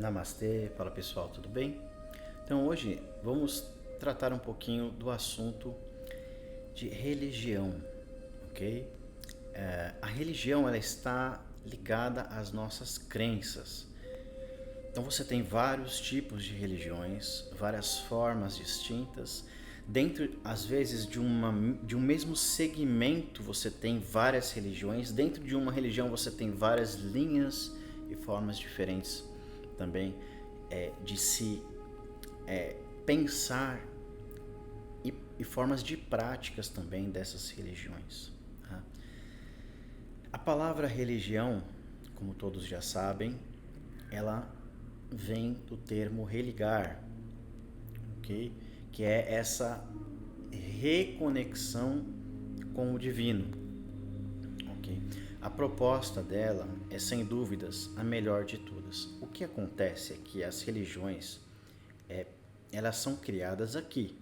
Namastê, fala pessoal, tudo bem? Então hoje vamos tratar um pouquinho do assunto de religião, ok? A religião ela está ligada às nossas crenças. Então você tem vários tipos de religiões, várias formas distintas. Dentro, às vezes, de um mesmo segmento você tem várias religiões. Dentro de uma religião você tem várias linhas e formas diferentes também de se pensar e formas de práticas também dessas religiões. Tá? A palavra religião, como todos já sabem, ela vem do termo religar, ok? Que é essa reconexão com o divino, ok? A proposta dela é, sem dúvidas, a melhor de todas. O que acontece é que as religiões, elas são criadas aqui,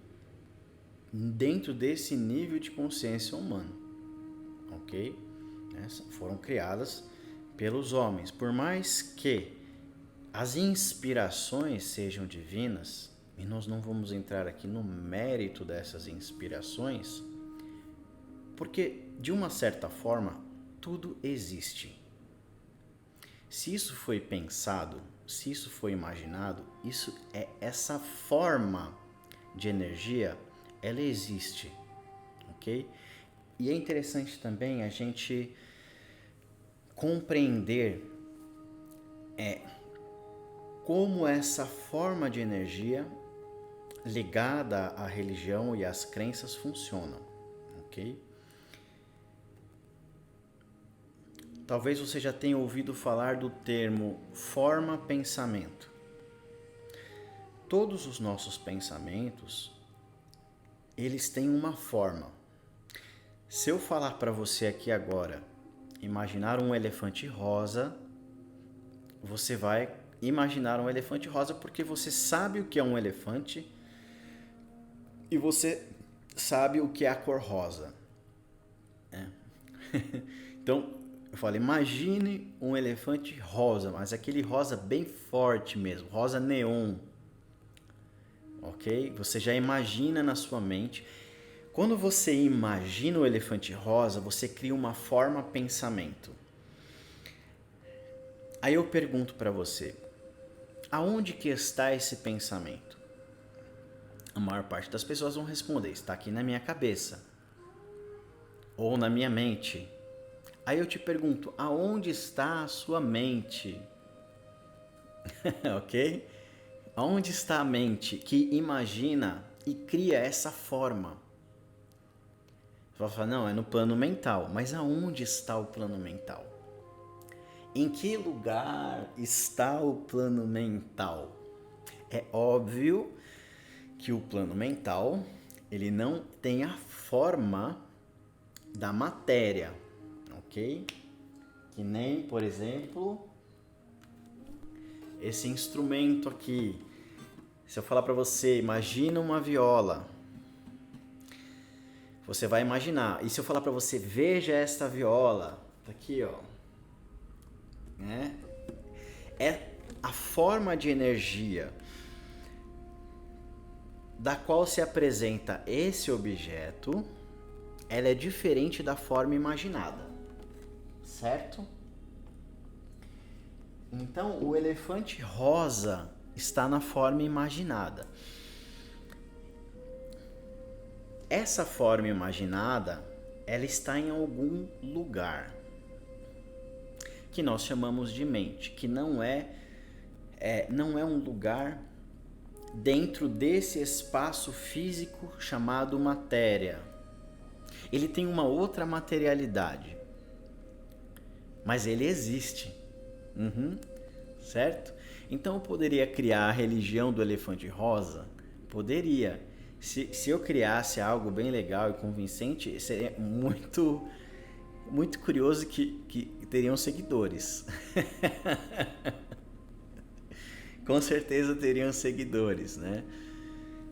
dentro desse nível de consciência humana, ok? Foram criadas pelos homens. Por mais que as inspirações sejam divinas, e nós não vamos entrar aqui no mérito dessas inspirações, porque, de uma certa forma, tudo existe. Se isso foi pensado, se isso foi imaginado, essa forma de energia, ela existe, ok? E é interessante também a gente compreender como essa forma de energia ligada à religião e às crenças funcionam, ok? Talvez você já tenha ouvido falar do termo forma-pensamento. Todos os nossos pensamentos, eles têm uma forma. Se eu falar para você aqui agora, imaginar um elefante rosa, você vai imaginar um elefante rosa porque você sabe o que é um elefante e você sabe o que é a cor rosa. Então, eu falo, imagine um elefante rosa, mas aquele rosa bem forte mesmo, rosa neon, ok? Você já imagina na sua mente. Quando você imagina o elefante rosa, você cria uma forma pensamento. Aí eu pergunto para você, aonde que está esse pensamento? A maior parte das pessoas vão responder, está aqui na minha cabeça ou na minha mente. Aí eu te pergunto, aonde está a sua mente? Ok? Aonde está a mente que imagina e cria essa forma? Você vai falar, não, é no plano mental. Mas aonde está o plano mental? Em que lugar está o plano mental? É óbvio que o plano mental, ele não tem a forma da matéria, ok? Que nem, por exemplo, esse instrumento aqui. Se eu falar para você, imagina uma viola, você vai imaginar. E se eu falar para você, veja esta viola, tá aqui, ó, né? É a forma de energia da qual se apresenta esse objeto, ela é diferente da forma imaginada, certo? Então, o elefante rosa está na forma imaginada. Essa forma imaginada, ela está em algum lugar que nós chamamos de mente, que não é um lugar dentro desse espaço físico chamado matéria. Ele tem uma outra materialidade, mas ele existe. Certo? Então eu poderia criar a religião do elefante rosa? Poderia. Se eu criasse algo bem legal e convincente, seria muito, muito curioso que teriam seguidores. Com certeza teriam seguidores, né?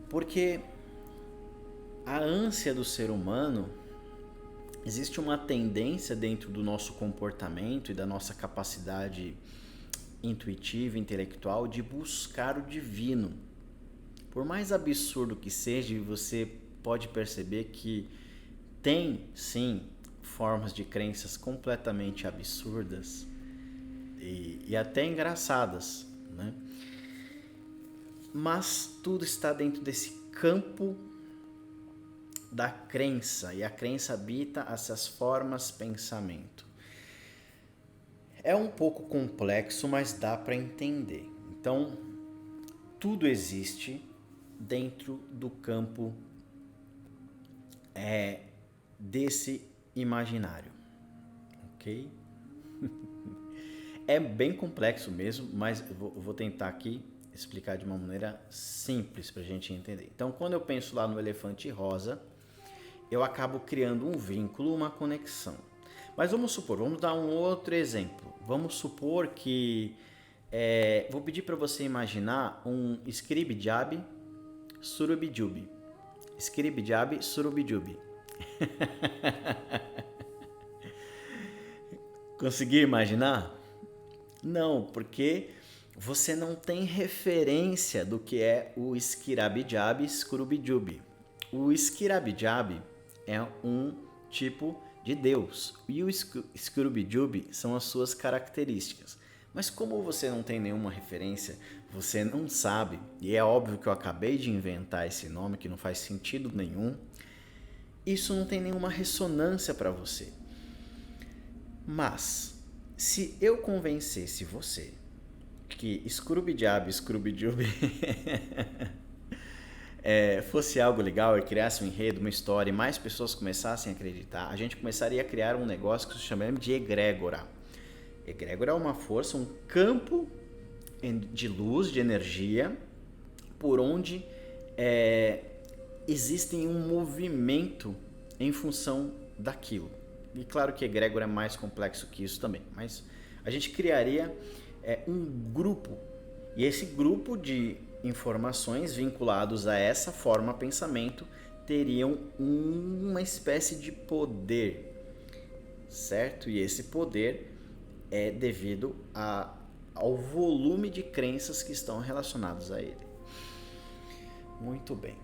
Porque a ânsia do ser humano, existe uma tendência dentro do nosso comportamento e da nossa capacidade intuitiva, intelectual de buscar o divino. Por mais absurdo que seja, você pode perceber que tem, sim, formas de crenças completamente absurdas e até engraçadas, né? Mas tudo está dentro desse campo da crença, e a crença habita essas formas pensamento. É um pouco complexo, mas dá para entender. Então, tudo existe dentro do campo desse imaginário, ok? É bem complexo mesmo, mas eu vou tentar aqui explicar de uma maneira simples para a gente entender. Então, quando eu penso lá no elefante rosa, eu acabo criando um vínculo, uma conexão. Mas vamos supor, vamos dar um outro exemplo. Vamos supor que vou pedir para você imaginar um Skribi-Diaby Surubi-Jubi. Skribi-Diaby Surubi-Jubi. Conseguiu imaginar? Não, porque você não tem referência do que é o Skirabi-Diaby Skurubi-Jubi. O Skirabi-Diaby é um tipo de Deus e o Skurubi-Jubi são as suas características. Mas como você não tem nenhuma referência, você não sabe, e é óbvio que eu acabei de inventar esse nome que não faz sentido nenhum, isso não tem nenhuma ressonância para você. Mas, se eu convencesse você que Skurubi-Diaby Skurubi-Jubi fosse algo legal e criasse um enredo, uma história e mais pessoas começassem a acreditar, a gente começaria a criar um negócio que se chama de egrégora. Egrégora é uma força, um campo de luz, de energia, por onde existe um movimento em função daquilo. E claro que egrégora é mais complexo que isso também, mas a gente criaria um grupo, e esse grupo de informações vinculados a essa forma pensamento teriam uma espécie de poder, certo? E esse poder é devido ao volume de crenças que estão relacionadas a ele. Muito bem.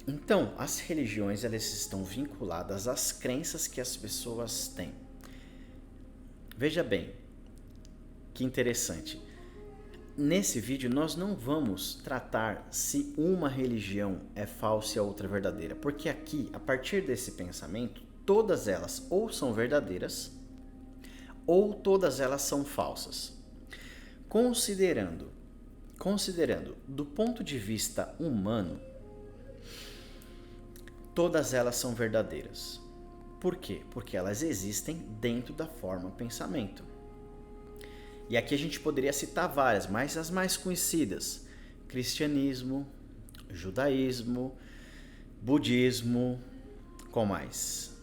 Então, as religiões elas estão vinculadas às crenças que as pessoas têm. Veja bem, que interessante. Nesse vídeo nós não vamos tratar se uma religião é falsa e a outra é verdadeira, porque aqui, a partir desse pensamento, todas elas ou são verdadeiras ou todas elas são falsas. Considerando do ponto de vista humano, todas elas são verdadeiras. Por quê? Porque elas existem dentro da forma pensamento. E aqui a gente poderia citar várias, mas as mais conhecidas: cristianismo, judaísmo, budismo, qual mais?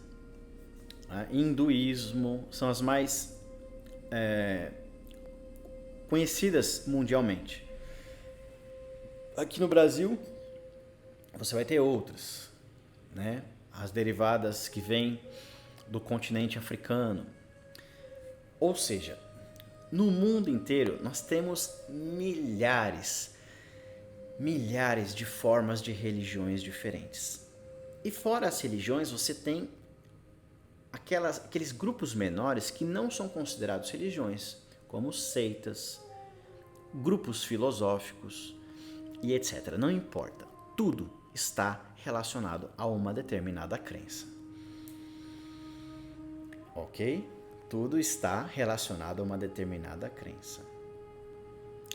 Hinduísmo, são as mais conhecidas mundialmente. Aqui no Brasil, você vai ter outras, né? As derivadas que vêm do continente africano. Ou seja, no mundo inteiro nós temos milhares de formas de religiões diferentes. E fora as religiões, você tem aqueles grupos menores que não são considerados religiões, como seitas, grupos filosóficos e etc. Não importa, tudo está relacionado a uma determinada crença. Ok? Tudo está relacionado a uma determinada crença.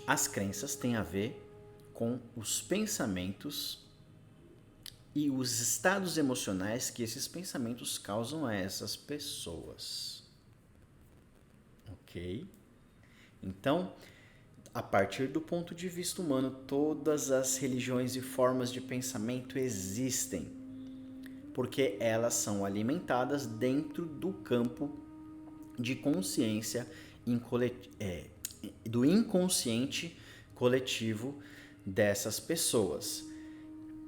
As crenças têm a ver com os pensamentos e os estados emocionais que esses pensamentos causam a essas pessoas. Ok? Então, a partir do ponto de vista humano, todas as religiões e formas de pensamento existem, porque elas são alimentadas dentro do campo de consciência do inconsciente coletivo dessas pessoas.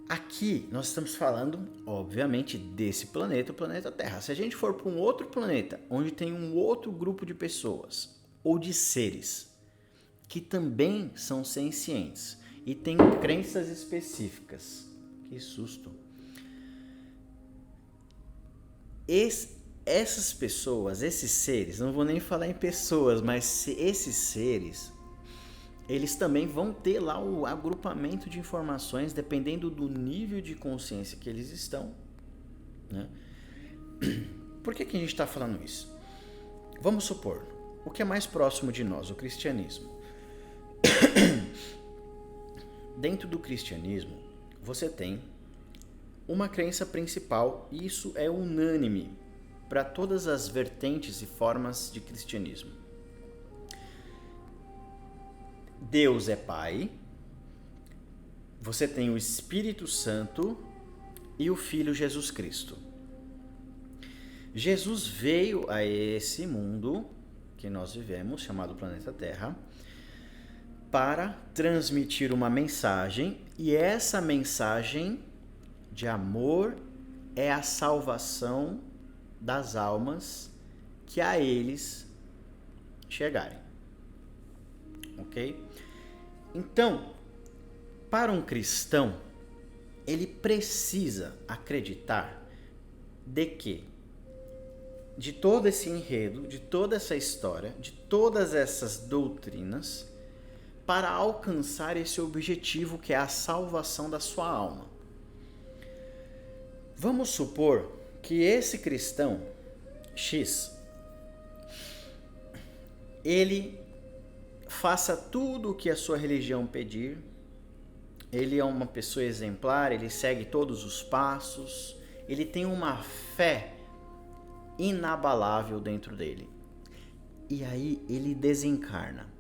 Aqui nós estamos falando, obviamente, desse planeta, o planeta Terra. Se a gente for para um outro planeta, onde tem um outro grupo de pessoas ou de seres que também são sencientes e têm crenças específicas. Que susto! Essas pessoas, esses seres, não vou nem falar em pessoas, mas esses seres, eles também vão ter lá o agrupamento de informações dependendo do nível de consciência que eles estão, né? Por que a gente está falando isso? Vamos supor, o que é mais próximo de nós, o cristianismo. Dentro do cristianismo, você tem uma crença principal, e isso é unânime para todas as vertentes e formas de cristianismo. Deus é Pai, você tem o Espírito Santo e o Filho Jesus Cristo. Jesus veio a esse mundo que nós vivemos, chamado planeta Terra, para transmitir uma mensagem, e essa mensagem de amor é a salvação das almas que a eles chegarem. Ok? Então, para um cristão, ele precisa acreditar de que, de todo esse enredo, de toda essa história, de todas essas doutrinas, para alcançar esse objetivo que é a salvação da sua alma. Vamos supor que esse cristão X, ele faça tudo o que a sua religião pedir, ele é uma pessoa exemplar, ele segue todos os passos, ele tem uma fé inabalável dentro dele. E aí ele desencarna.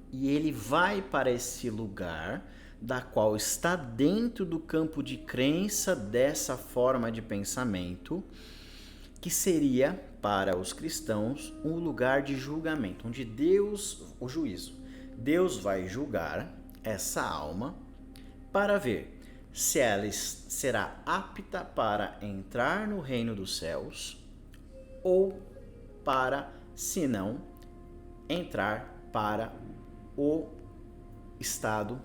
E ele vai para esse lugar da qual está dentro do campo de crença dessa forma de pensamento, que seria, para os cristãos, um lugar de julgamento, onde Deus, o juízo, Deus vai julgar essa alma para ver se ela será apta para entrar no reino dos céus ou para, se não, entrar para o estado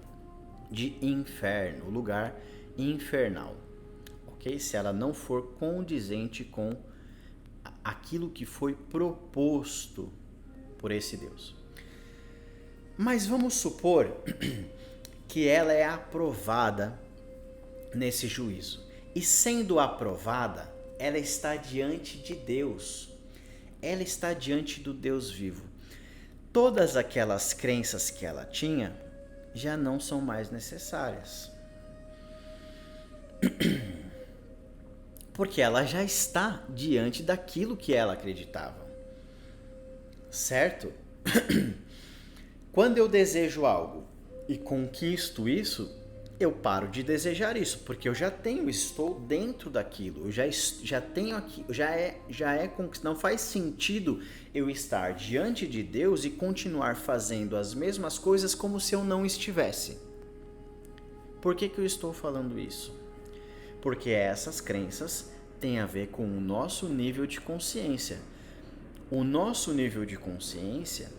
de inferno, o lugar infernal, ok? Se ela não for condizente com aquilo que foi proposto por esse Deus. Mas vamos supor que ela é aprovada nesse juízo. E sendo aprovada, ela está diante de Deus. Ela está diante do Deus vivo. Todas aquelas crenças que ela tinha já não são mais necessárias. Porque ela já está diante daquilo que ela acreditava. Certo? Quando eu desejo algo e conquisto isso, eu paro de desejar isso, porque eu já tenho, estou dentro daquilo, eu já tenho aqui, já é conquistado. Não faz sentido eu estar diante de Deus e continuar fazendo as mesmas coisas como se eu não estivesse. Por que eu estou falando isso? Porque essas crenças têm a ver com o nosso nível de consciência. O nosso nível de consciência,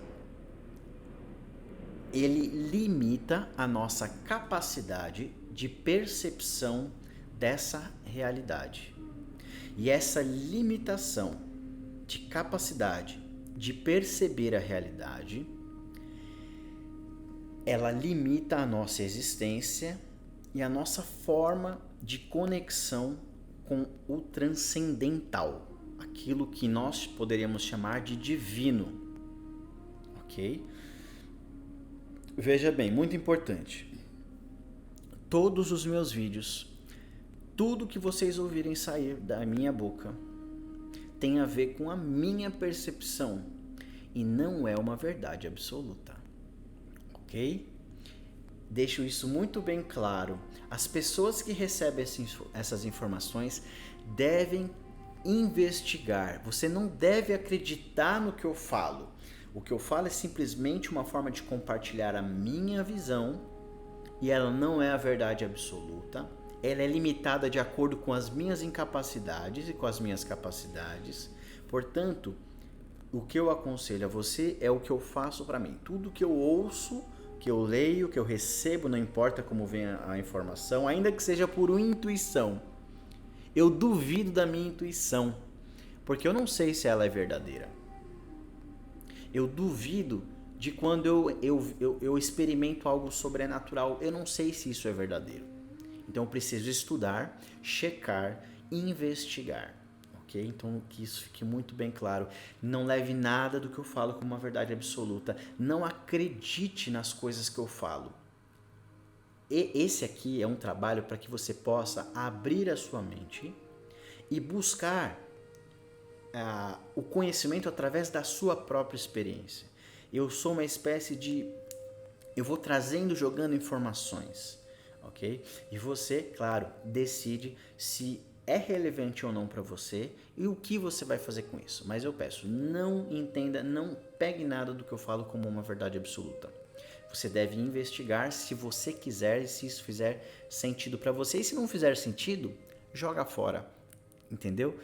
ele limita a nossa capacidade de percepção dessa realidade. E essa limitação de capacidade de perceber a realidade, ela limita a nossa existência e a nossa forma de conexão com o transcendental, aquilo que nós poderíamos chamar de divino, ok? Veja bem, muito importante. Todos os meus vídeos, tudo que vocês ouvirem sair da minha boca, tem a ver com a minha percepção e não é uma verdade absoluta, ok? Deixo isso muito bem claro. As pessoas que recebem essas informações devem investigar. Você não deve acreditar no que eu falo. O que eu falo é simplesmente uma forma de compartilhar a minha visão e ela não é a verdade absoluta. Ela é limitada de acordo com as minhas incapacidades e com as minhas capacidades. Portanto, o que eu aconselho a você é o que eu faço para mim. Tudo que eu ouço, que eu leio, que eu recebo, não importa como vem a informação, ainda que seja por intuição. Eu duvido da minha intuição, porque eu não sei se ela é verdadeira. Eu duvido de quando eu experimento algo sobrenatural, eu não sei se isso é verdadeiro. Então eu preciso estudar, checar e investigar. Ok? Então que isso fique muito bem claro. Não leve nada do que eu falo como uma verdade absoluta. Não acredite nas coisas que eu falo. E esse aqui é um trabalho para que você possa abrir a sua mente e buscar o conhecimento através da sua própria experiência. Eu sou uma espécie de... Eu vou trazendo, jogando informações, ok? E você, claro, decide se é relevante ou não para você e o que você vai fazer com isso. Mas eu peço, não entenda, não pegue nada do que eu falo como uma verdade absoluta. Você deve investigar se você quiser e se isso fizer sentido para você. E se não fizer sentido, joga fora, entendeu?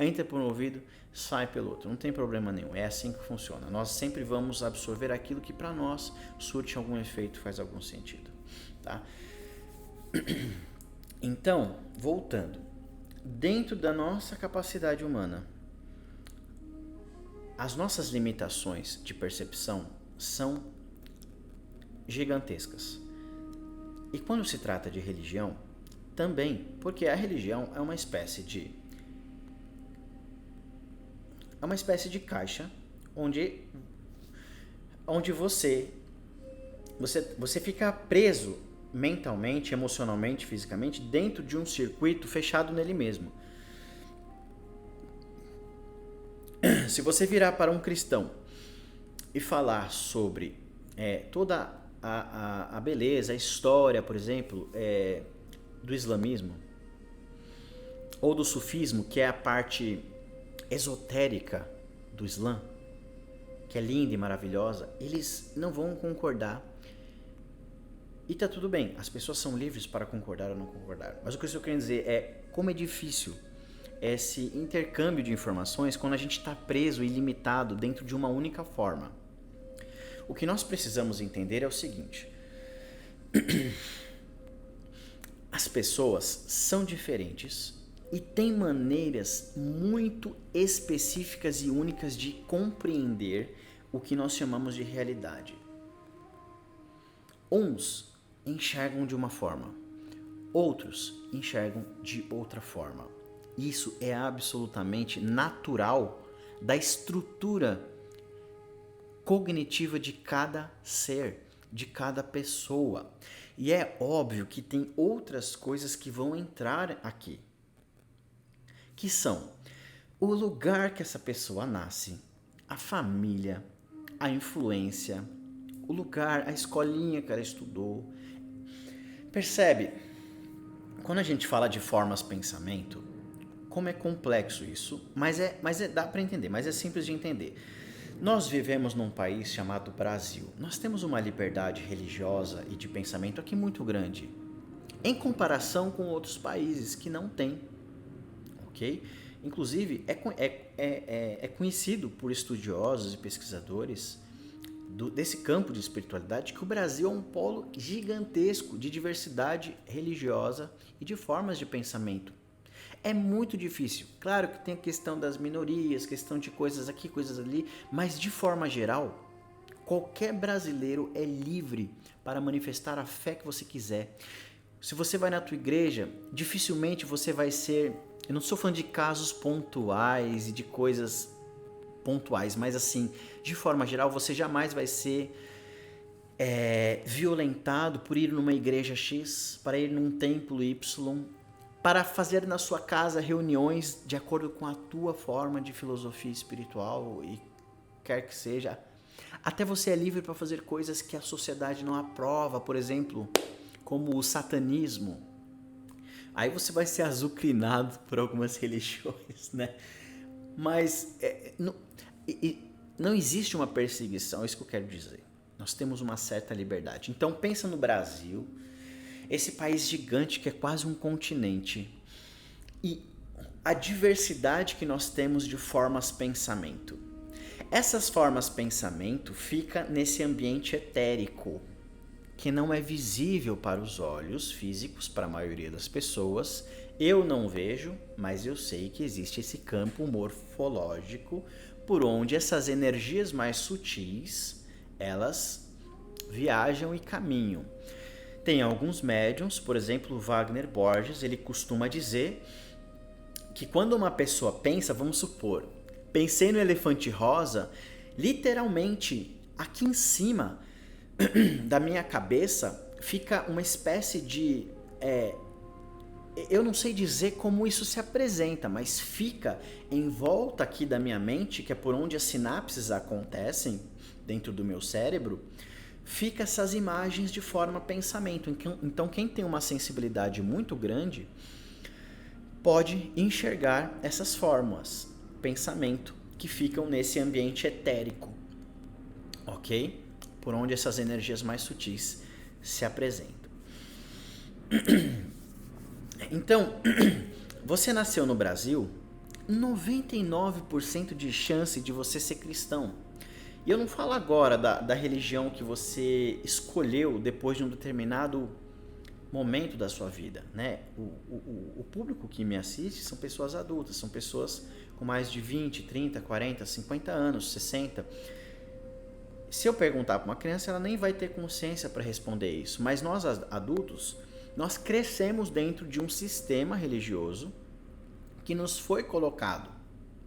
Entra por um ouvido, sai pelo outro. Não tem problema nenhum. É assim que funciona. Nós sempre vamos absorver aquilo que para nós surte algum efeito, faz algum sentido. Tá? Então, voltando. Dentro da nossa capacidade humana, as nossas limitações de percepção são gigantescas. E quando se trata de religião, também, porque a religião é uma espécie de caixa onde você fica preso mentalmente, emocionalmente, fisicamente dentro de um circuito fechado nele mesmo. Se você virar para um cristão e falar sobre toda a beleza, a história, por exemplo, do islamismo ou do sufismo, que é a parte esotérica do Islã, que é linda e maravilhosa, eles não vão concordar. E tá tudo bem, as pessoas são livres para concordar ou não concordar. Mas o que eu estou querendo dizer é como é difícil esse intercâmbio de informações quando a gente está preso e limitado dentro de uma única forma. O que nós precisamos entender é o seguinte: as pessoas são diferentes e têm maneiras muito específicas e únicas de compreender o que nós chamamos de realidade. Uns enxergam de uma forma, outros enxergam de outra forma. Isso é absolutamente natural da estrutura cognitiva de cada ser, de cada pessoa. E é óbvio que tem outras coisas que vão entrar aqui, que são o lugar que essa pessoa nasce, a família, a influência, o lugar, a escolinha que ela estudou. Percebe? Quando a gente fala de formas pensamento, como é complexo isso, mas dá para entender, mas é simples de entender. Nós vivemos num país chamado Brasil. Nós temos uma liberdade religiosa e de pensamento aqui muito grande, em comparação com outros países que não têm, ok? Inclusive, é conhecido por estudiosos e pesquisadores desse campo de espiritualidade que o Brasil é um polo gigantesco de diversidade religiosa e de formas de pensamento. É muito difícil. Claro que tem a questão das minorias, questão de coisas aqui, coisas ali, mas de forma geral, qualquer brasileiro é livre para manifestar a fé que você quiser. Se você vai na tua igreja, dificilmente você vai ser... Eu não estou falando de casos pontuais e de coisas pontuais, mas assim, de forma geral, você jamais vai ser violentado por ir numa igreja X, para ir num templo Y, para fazer na sua casa reuniões de acordo com a tua forma de filosofia espiritual e quer que seja. Até você é livre para fazer coisas que a sociedade não aprova, por exemplo, como o satanismo. Aí você vai ser azucrinado por algumas religiões, né? Mas não existe uma perseguição, é isso que eu quero dizer. Nós temos uma certa liberdade. Então pensa no Brasil, esse país gigante que é quase um continente, e a diversidade que nós temos de formas de pensamento. Essas formas de pensamento ficam nesse ambiente etérico, que não é visível para os olhos físicos, para a maioria das pessoas. Eu não vejo, mas eu sei que existe esse campo morfológico por onde essas energias mais sutis, elas viajam e caminham. Tem alguns médiums, por exemplo, o Wagner Borges, ele costuma dizer que quando uma pessoa pensa, vamos supor, pensei no elefante rosa, literalmente aqui em cima da minha cabeça fica uma espécie de... eu não sei dizer como isso se apresenta, mas fica em volta aqui da minha mente, que é por onde as sinapses acontecem dentro do meu cérebro, fica essas imagens de forma pensamento. Então quem tem uma sensibilidade muito grande pode enxergar essas formas pensamento que ficam nesse ambiente etérico, ok? Por onde essas energias mais sutis se apresentam. Então, você nasceu no Brasil, 99% de chance de você ser cristão. E eu não falo agora da religião que você escolheu depois de um determinado momento da sua vida, né? O público que me assiste são pessoas adultas, são pessoas com mais de 20, 30, 40, 50 anos, 60. Se eu perguntar para uma criança, ela nem vai ter consciência para responder isso. Mas nós adultos, nós crescemos dentro de um sistema religioso que nos foi colocado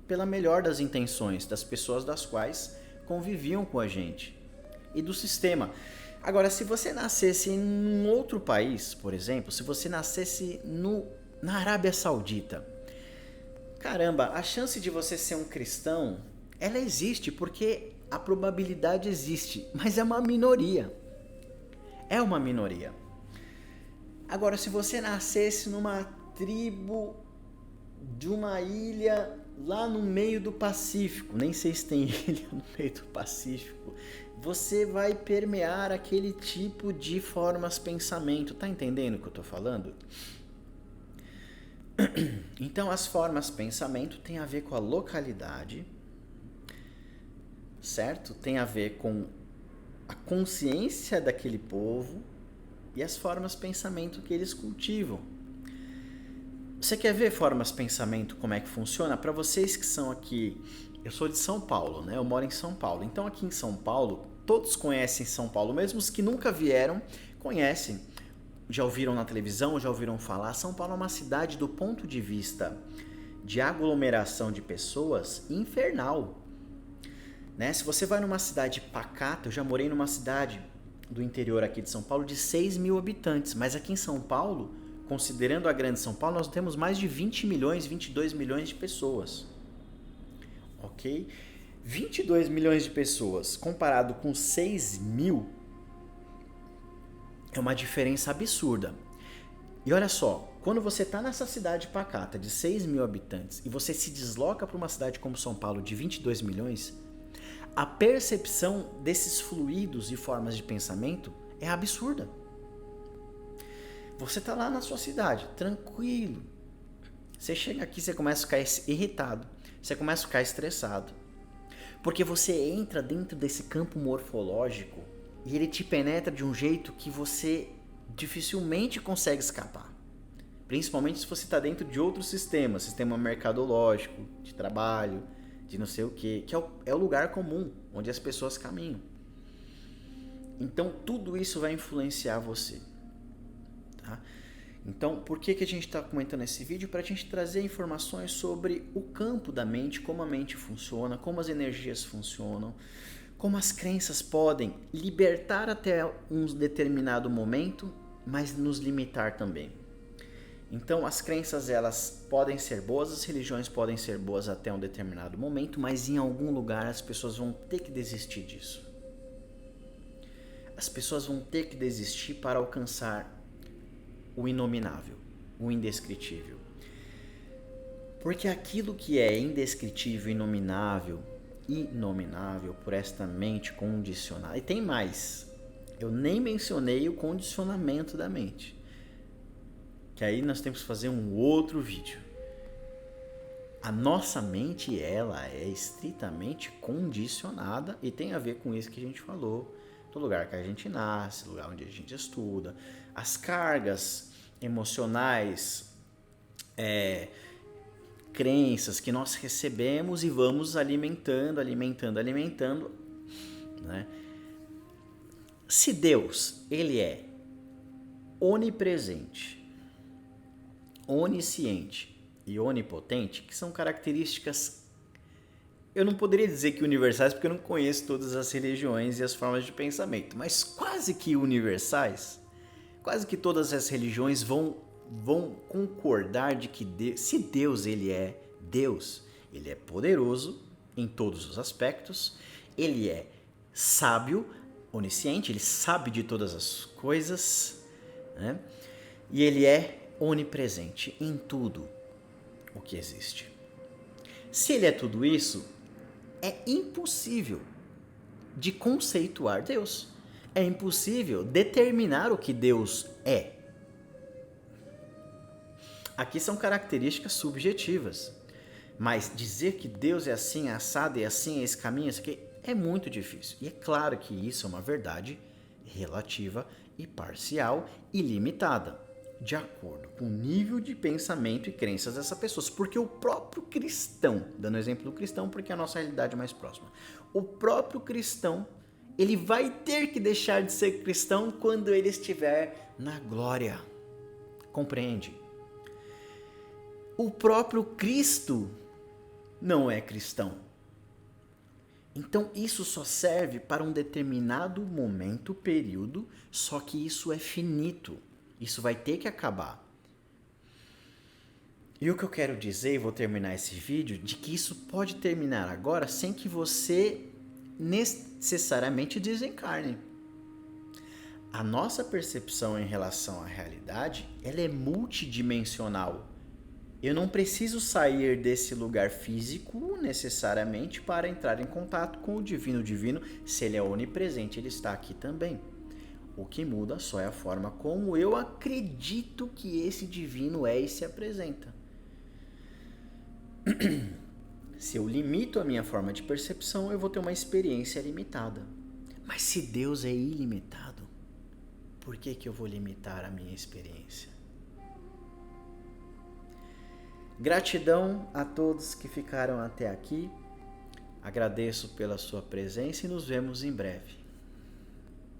pela melhor das intenções das pessoas das quais conviviam com a gente e do sistema. Agora, se você nascesse em um outro país, por exemplo, se você nascesse na Arábia Saudita, caramba, a chance de você ser um cristão, ela existe porque a probabilidade existe, mas é uma minoria. É uma minoria. Agora, se você nascesse numa tribo de uma ilha lá no meio do Pacífico, nem sei se tem ilha no meio do Pacífico, você vai permear aquele tipo de formas de pensamento. Tá entendendo o que eu tô falando? Então, as formas de pensamento têm a ver com a localidade, certo? Tem a ver com a consciência daquele povo e as formas de pensamento que eles cultivam. Você quer ver formas de pensamento, como é que funciona? Para vocês que são aqui, eu sou de São Paulo, né? Eu moro em São Paulo. Então aqui em São Paulo, todos conhecem São Paulo, mesmo os que nunca vieram, conhecem. Já ouviram na televisão, já ouviram falar. São Paulo é uma cidade, do ponto de vista de aglomeração de pessoas, infernal. Né? Se você vai numa cidade pacata, eu já morei numa cidade do interior aqui de São Paulo de 6 mil habitantes, mas aqui em São Paulo, considerando a grande São Paulo, nós temos mais de 20 milhões, 22 milhões de pessoas. Ok? 22 milhões de pessoas comparado com 6 mil é uma diferença absurda. E olha só, quando você está nessa cidade pacata de 6 mil habitantes e você se desloca para uma cidade como São Paulo de 22 milhões, a percepção desses fluidos e formas de pensamento é absurda. Você está lá na sua cidade, tranquilo. Você chega aqui, você começa a ficar irritado, você começa a ficar estressado. Porque você entra dentro desse campo morfológico e ele te penetra de um jeito que você dificilmente consegue escapar. Principalmente se você está dentro de outro sistema, sistema mercadológico, de trabalho, de não sei o quê, que é o lugar comum, onde as pessoas caminham. Então tudo isso vai influenciar você. Tá? Então, por que a gente está comentando esse vídeo? Para a gente trazer informações sobre o campo da mente, como a mente funciona, como as energias funcionam, como as crenças podem libertar até um determinado momento, mas nos limitar também. Então, as crenças, elas podem ser boas, as religiões podem ser boas até um determinado momento, mas em algum lugar as pessoas vão ter que desistir disso. As pessoas vão ter que desistir para alcançar o inominável, o indescritível. Porque aquilo que é indescritível, inominável por esta mente condicionada. E tem mais. Eu nem mencionei o condicionamento da mente. Que aí nós temos que fazer um outro vídeo. A nossa mente, ela é estritamente condicionada e tem a ver com isso que a gente falou, do lugar que a gente nasce, do lugar onde a gente estuda, as cargas emocionais, crenças que nós recebemos e vamos alimentando, né? Se Deus, ele é onipresente, onisciente e onipotente, que são características, eu não poderia dizer que universais, porque eu não conheço todas as religiões e as formas de pensamento, mas quase que universais, quase que todas as religiões vão concordar de que se Deus ele é Deus, ele é poderoso em todos os aspectos, ele é sábio, onisciente, ele sabe de todas as coisas, né? E ele é onipresente em tudo o que existe. Se ele é tudo isso, é impossível de conceituar Deus. É impossível determinar o que Deus é. Aqui são características subjetivas. Mas dizer que Deus é assim, assado, é assim, é esse caminho, esse aqui, é muito difícil. E é claro que isso é uma verdade relativa e parcial e limitada, de acordo com o nível de pensamento e crenças dessas pessoas. Porque o próprio cristão, dando exemplo do cristão porque é a nossa realidade mais próxima, o próprio cristão, ele vai ter que deixar de ser cristão quando ele estiver na glória. Compreende? O próprio Cristo não é cristão. Então isso só serve para um determinado momento, período, só que isso é finito. Isso vai ter que acabar. E o que eu quero dizer, e vou terminar esse vídeo, de que isso pode terminar agora sem que você necessariamente desencarne. A nossa percepção em relação à realidade, ela é multidimensional. Eu não preciso sair desse lugar físico necessariamente para entrar em contato com o divino. O divino, se ele é onipresente, ele está aqui também. O que muda só é a forma como eu acredito que esse divino é e se apresenta. Se eu limito a minha forma de percepção, eu vou ter uma experiência limitada. Mas se Deus é ilimitado, por que eu vou limitar a minha experiência? Gratidão a todos que ficaram até aqui. Agradeço pela sua presença e nos vemos em breve.